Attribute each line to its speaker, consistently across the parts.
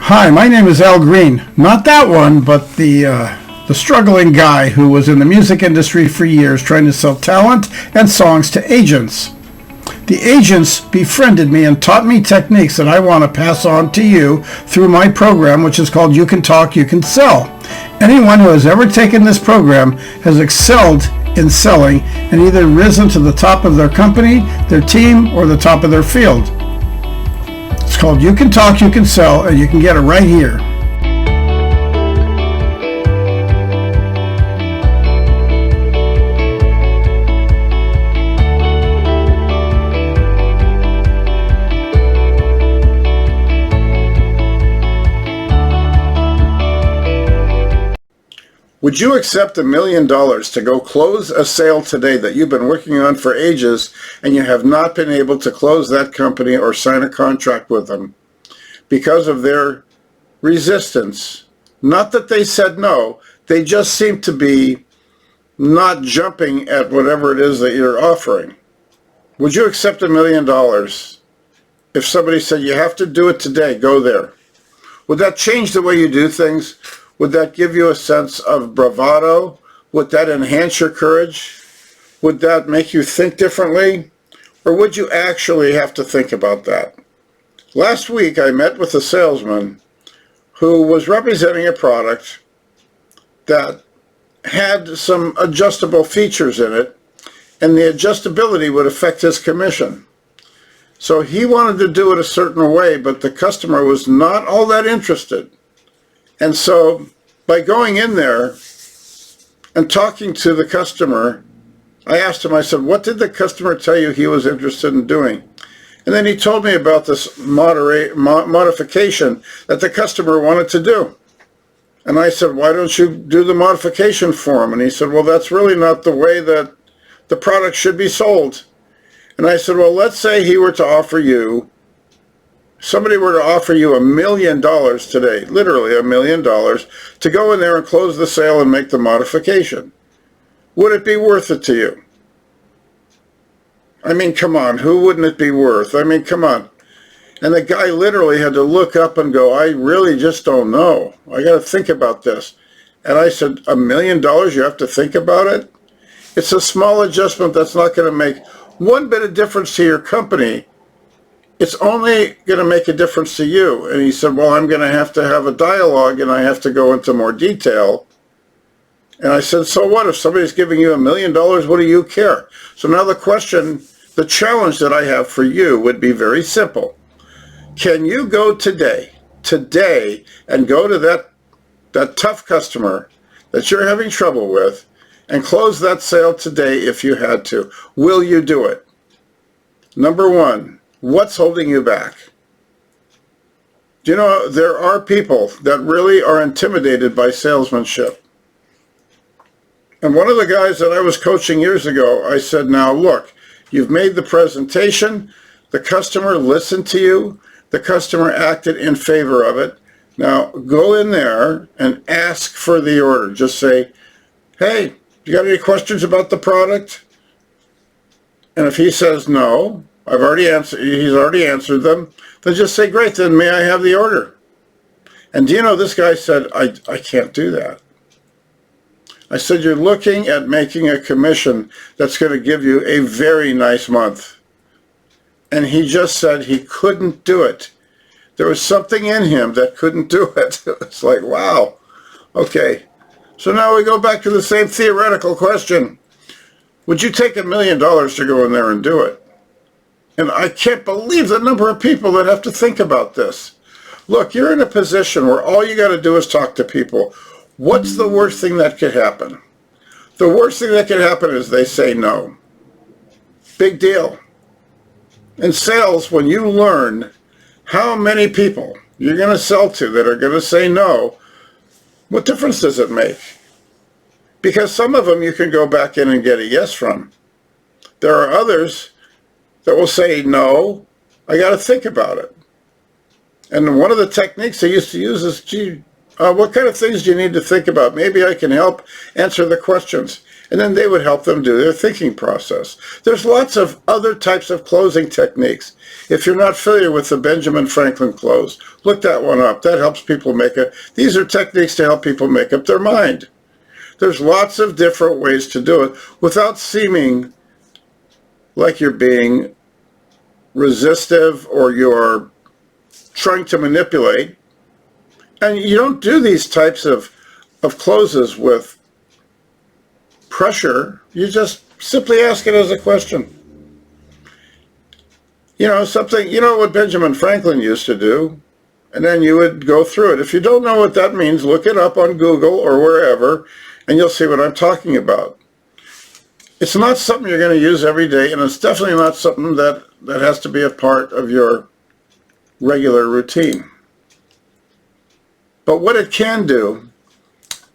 Speaker 1: Hi, my name is Al Green. Not that one, but the struggling guy who was in the music industry for years trying to sell talent and songs to agents. The agents befriended me and taught me techniques that I want to pass on to you through my program, which is called You Can Talk, You Can Sell. Anyone who has ever taken this program has excelled in selling and either risen to the top of their company, their team, or the top of their field. It's called You Can Talk, You Can Sell, and you can get it right here. Would you accept $1 million to go close a sale today that you've been working on for ages and you have not been able to close that company or sign a contract with them because of their resistance? Not that they said no, they just seem to be not jumping at whatever it is that you're offering. Would you accept $1 million if somebody said you have to do it today, go there? Would that change the way you do things? Would that give you a sense of bravado? Would that enhance your courage? Would that make you think differently? Or would you actually have to think about that? Last week I met with a salesman who was representing a product that had some adjustable features in it, and the adjustability would affect his commission. So he wanted to do it a certain way, but the customer was not all that interested. And so by going in there and talking to the customer, I asked him, I said, what did the customer tell you he was interested in doing? And then he told me about this modification that the customer wanted to do. And I said, why don't you do the modification for him? And he said, well, that's really not the way that the product should be sold. And I said, well, let's say he were to offer you, somebody were to offer you $1 million today, literally $1 million, to go in there and close the sale and make the modification. Would it be worth it to you? I mean, come on, who wouldn't it be worth? I mean, come on. And the guy literally had to look up and go, I really just don't know. I got to think about this. And I said, $1 million, you have to think about it? It's a small adjustment that's not going to make one bit of difference to your company. It's only going to make a difference to you. And he said, well, I'm going to have a dialogue and I have to go into more detail. And I said, so what? If somebody's giving you $1 million, what do you care? So now the challenge that I have for you would be very simple. Can you go today, and go to that tough customer that you're having trouble with and close that sale today if you had to? Will you do it? Number one, what's holding you back? You know, there are people that really are intimidated by salesmanship. And one of the guys that I was coaching years ago, I said, now look, you've made the presentation, the customer listened to you, the customer acted in favor of it. Now go in there and ask for the order. Just say, hey, you got any questions about the product? And if he says no, he's already answered them, then just say, great, then may I have the order? And do you know, this guy said, I can't do that. I said, you're looking at making a commission that's going to give you a very nice month. And he just said he couldn't do it. There was something in him that couldn't do it. It's like, wow, okay. So now we go back to the same theoretical question. Would you take $1 million to go in there and do it? And I can't believe the number of people that have to think about this. Look, you're in a position where all you got to do is talk to people. What's the worst thing that could happen? The worst thing that could happen is they say no. Big deal. In sales, when you learn how many people you're going to sell to that are going to say no, what difference does it make? Because some of them you can go back in and get a yes from. There are others that will say, no, I got to think about it. And one of the techniques I used to use is, what kind of things do you need to think about? Maybe I can help answer the questions. And then they would help them do their thinking process. There's lots of other types of closing techniques. If you're not familiar with the Benjamin Franklin close, look that one up. That helps people these are techniques to help people make up their mind. There's lots of different ways to do it without seeming like you're being resistive or you're trying to manipulate. And you don't do these types of closes with pressure. You just simply ask it as a question. You know what Benjamin Franklin used to do, and then you would go through it. If you don't know what that means, look it up on Google or wherever, and you'll see what I'm talking about. It's not something you're going to use every day, and it's definitely not something that has to be a part of your regular routine. But what it can do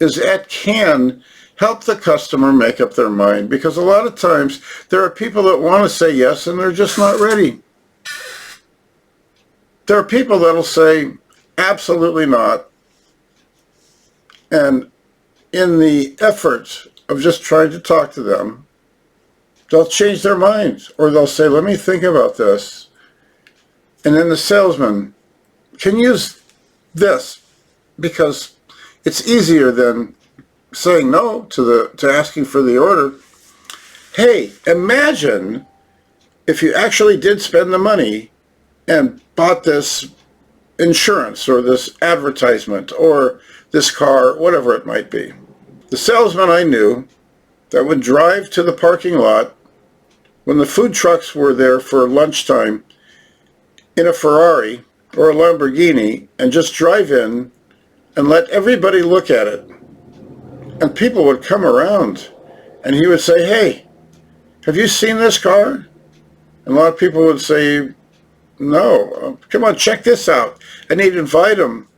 Speaker 1: is it can help the customer make up their mind, because a lot of times there are people that want to say yes and they're just not ready. There are people that'll say absolutely not, and in the effort of just trying to talk to them, they'll change their minds, or they'll say, let me think about this. And then the salesman can use this because it's easier than saying no to asking for the order. Hey, imagine if you actually did spend the money and bought this insurance or this advertisement or this car, whatever it might be. The salesman I knew that would drive to the parking lot when the food trucks were there for lunchtime in a Ferrari or a Lamborghini and just drive in and let everybody look at it. And people would come around and he would say, hey, have you seen this car? And a lot of people would say, no, come on, check this out. And he'd invite them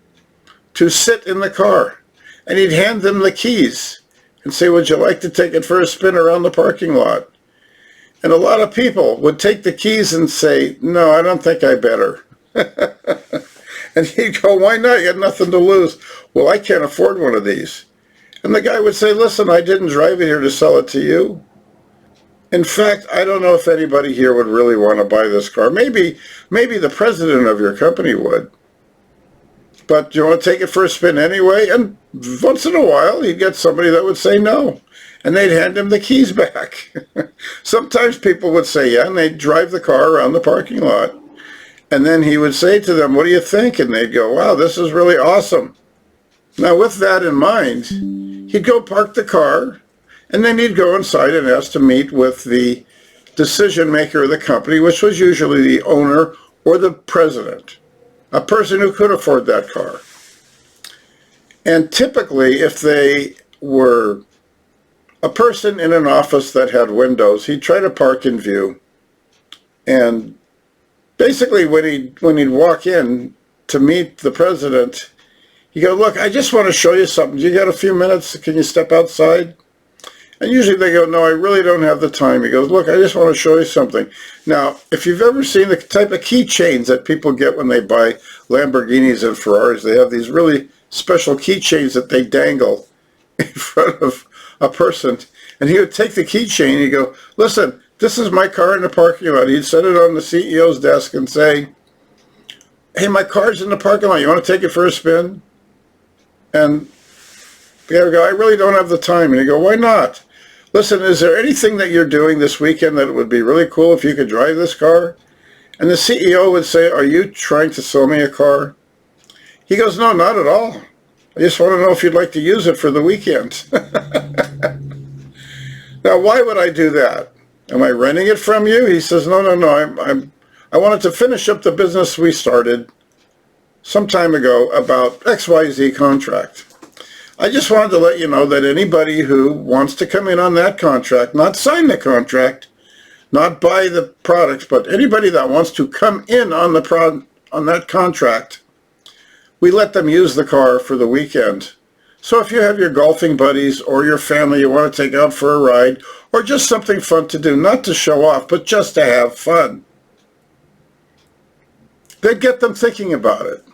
Speaker 1: to sit in the car. And he'd hand them the keys and say, would you like to take it for a spin around the parking lot? And a lot of people would take the keys and say, no, I don't think I better. And he'd go, why not? You got nothing to lose. Well, I can't afford one of these. And the guy would say, listen, I didn't drive it here to sell it to you. In fact, I don't know if anybody here would really want to buy this car. Maybe the president of your company would. But do you want to take it for a spin anyway? And once in a while, he'd get somebody that would say no. And they'd hand him the keys back. Sometimes people would say yeah, and they'd drive the car around the parking lot. And then he would say to them, what do you think? And they'd go, wow, this is really awesome. Now, with that in mind, he'd go park the car, and then he'd go inside and ask to meet with the decision maker of the company, which was usually the owner or the president, a person who could afford that car. And typically, if they were a person in an office that had windows, he'd try to park in view. And basically, when he'd walk in to meet the president, he'd go, look, I just want to show you something. Do you got a few minutes? Can you step outside? And usually they go, no, I really don't have the time. He goes, look, I just want to show you something. Now, if you've ever seen the type of keychains that people get when they buy Lamborghinis and Ferraris, they have these really special keychains that they dangle in front of a person. And he would take the keychain and he'd go, listen, this is my car in the parking lot. He'd set it on the CEO's desk and say, hey, my car's in the parking lot. You want to take it for a spin? And the guy would go, I really don't have the time. And he'd go, why not? Listen, is there anything that you're doing this weekend that would be really cool if you could drive this car? And the CEO would say, are you trying to sell me a car? He goes, no, not at all. I just want to know if you'd like to use it for the weekend. Now, why would I do that? Am I renting it from you? He says, no. I wanted to finish up the business we started some time ago about XYZ contract. I just wanted to let you know that anybody who wants to come in on that contract, not sign the contract, not buy the products, but anybody that wants to come in on that contract, we let them use the car for the weekend. So if you have your golfing buddies or your family you want to take out for a ride, or just something fun to do, not to show off, but just to have fun, they'd get them thinking about it.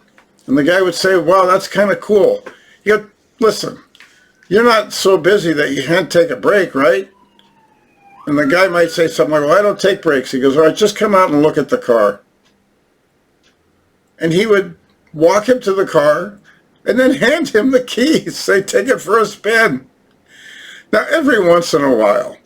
Speaker 1: And the guy would say, wow, that's kind of cool. You go, listen, You're not so busy that you can't take a break, right? And the guy might say something like, well, I don't take breaks. He goes, all right, just come out and look at the car. And he would walk him to the car and then hand him the keys, say, take it for a spin. Now, every once in a while,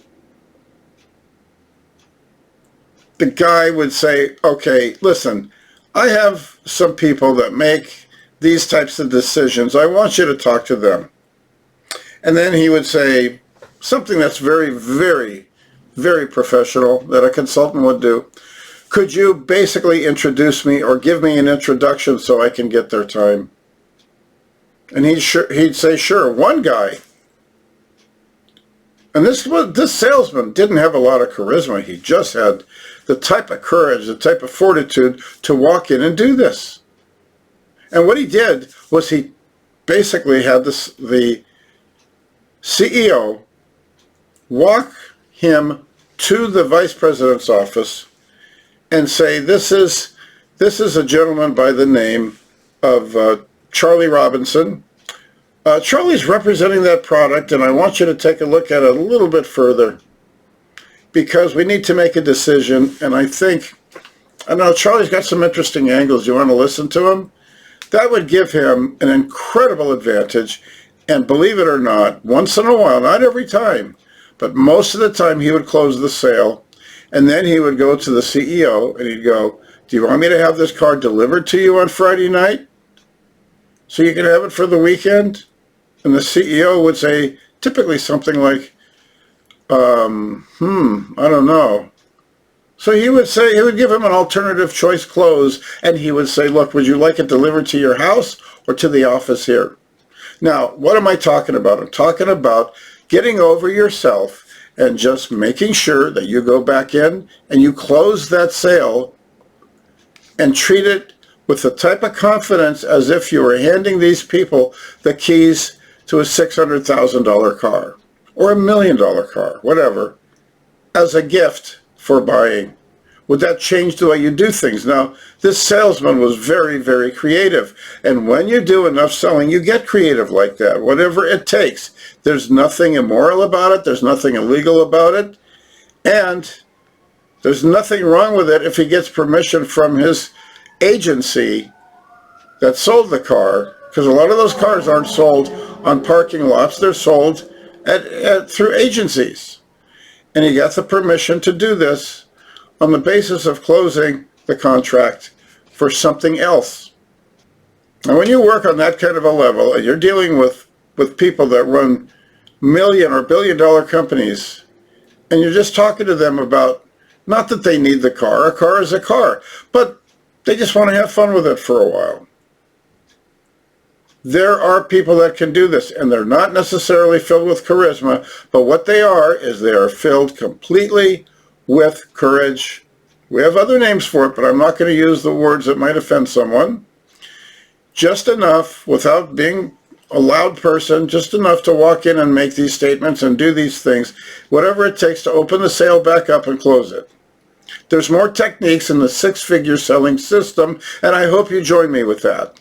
Speaker 1: the guy would say, okay, listen, I have some people that make these types of decisions. I want you to talk to them. And then he would say something that's very, very, very professional that a consultant would do. Could you basically introduce me or give me an introduction so I can get their time? And he'd say, sure. One guy, and this salesman didn't have a lot of charisma. He just had the type of courage, the type of fortitude to walk in and do this. And what he did was he basically had the CEO walk him to the vice president's office and say, this is a gentleman by the name of Charlie Robinson. Charlie's representing that product, and I want you to take a look at it a little bit further because we need to make a decision. And I know Charlie's got some interesting angles. You want to listen to him? That would give him an incredible advantage. And believe it or not, once in a while, not every time, but most of the time he would close the sale. And then he would go to the CEO and he'd go, do you want me to have this car delivered to you on Friday night so you can have it for the weekend? And the CEO would say typically something like, I don't know. So he would give him an alternative choice close, and he would say, look, would you like it delivered to your house or to the office here? Now, what am I talking about? I'm talking about getting over yourself and just making sure that you go back in and you close that sale and treat it with the type of confidence as if you were handing these people the keys to a $600,000 car or $1 million car, whatever, as a gift for buying. Would that change the way you do things? Now, this salesman was very, very creative. And when you do enough selling, you get creative like that, whatever it takes. There's nothing immoral about it. There's nothing illegal about it. And there's nothing wrong with it if he gets permission from his agency that sold the car, because a lot of those cars aren't sold on parking lots. They're sold through agencies. And he got the permission to do this on the basis of closing the contract for something else. And when you work on that kind of a level, and you're dealing with people that run million or billion-dollar companies, and you're just talking to them about, not that they need the car, a car is a car, but they just want to have fun with it for a while. There are people that can do this, and they're not necessarily filled with charisma, but what they are is they are filled completely with courage. We have other names for it, but I'm not going to use the words that might offend someone. Just enough, without being a loud person, just enough to walk in and make these statements and do these things, whatever it takes to open the sale back up and close it. There's more techniques in the six-figure selling system, and I hope you join me with that.